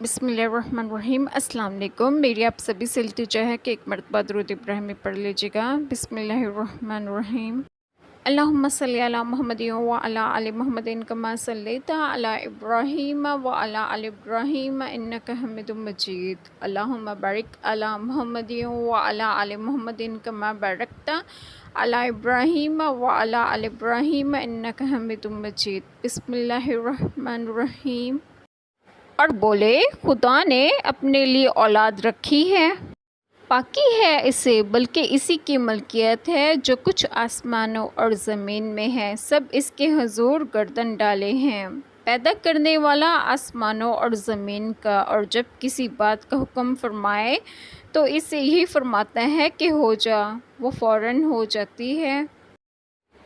بسم اللہ الرحمن الرحیم۔ السلام علیکم۔ میری آپ سبھی سے التجا ہے کہ ایک مرتبہ درود ابراہیمی پڑھ لیجیے گا۔ بسم اللہ الرحمن الرحیم۔ اللہم صلی علی محمد وعلی آل محمد کما صلیت علی ابراہیم وعلی آل ابراہیم انک حمید مجید۔ اللہم بارک علی محمد وعلی آل محمد کما بارکت علی ابراہیم وعلی آل ابراہیم انک حمید مجید۔ بسم اللہ الرحمن الرحیم۔ اور بولے، خدا نے اپنے لیے اولاد رکھی ہے، پاکی ہے اسے، بلکہ اسی کی ملکیت ہے جو کچھ آسمانوں اور زمین میں ہے، سب اس کے حضور گردن ڈالے ہیں۔ پیدا کرنے والا آسمانوں اور زمین کا، اور جب کسی بات کا حکم فرمائے تو اسے یہی فرماتا ہے کہ ہو جا، وہ فوراً ہو جاتی ہے۔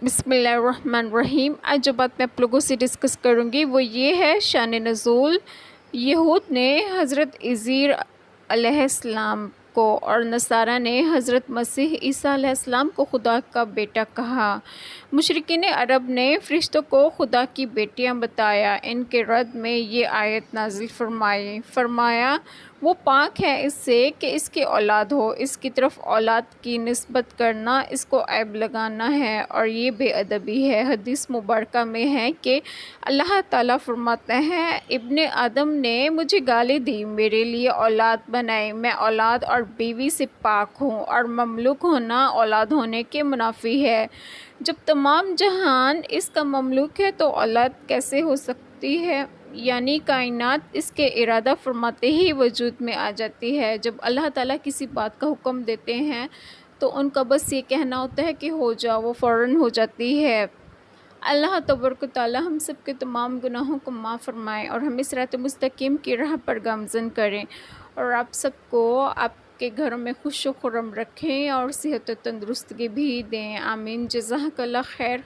بسم اللہ الرحمن الرحیم۔ آج جو بات میں آپ لوگوں سے ڈسکس کروں گی وہ یہ ہے شان نزول۔ یہود نے حضرت عزیر علیہ السلام کو اور نصارہ نے حضرت مسیح عیسیٰ علیہ السلام کو خدا کا بیٹا کہا۔ مشرکین عرب نے فرشتوں کو خدا کی بیٹیاں بتایا۔ ان کے رد میں یہ آیت نازل فرمایا وہ پاک ہے اس سے کہ اس کی اولاد ہو، اس کی طرف اولاد کی نسبت کرنا اس کو عیب لگانا ہے اور یہ بے ادبی ہے۔ حدیث مبارکہ میں ہے کہ اللہ تعالیٰ فرماتے ہیں، ابن آدم نے مجھے گالی دی، میرے لیے اولاد بنائی، میں اولاد اور بیوی سے پاک ہوں، اور مملوک ہونا اولاد ہونے کے منافی ہے۔ جب تمام جہان اس کا مملوک ہے تو اولاد کیسے ہو سکتی ہے؟ یعنی کائنات اس کے ارادہ فرماتے ہی وجود میں آ جاتی ہے۔ جب اللہ تعالیٰ کسی بات کا حکم دیتے ہیں تو ان کا بس یہ کہنا ہوتا ہے کہ ہو جا، وہ فوراً ہو جاتی ہے۔ اللہ تبارک و تعالیٰ ہم سب کے تمام گناہوں کو معاف فرمائے اور ہمیں صراط مستقیم کی راہ پر گامزن کریں، اور آپ سب کو آپ کے گھروں میں خوش و خرم رکھیں اور صحت و تندرستگی بھی دیں۔ آمین۔ جزاک اللہ خیر۔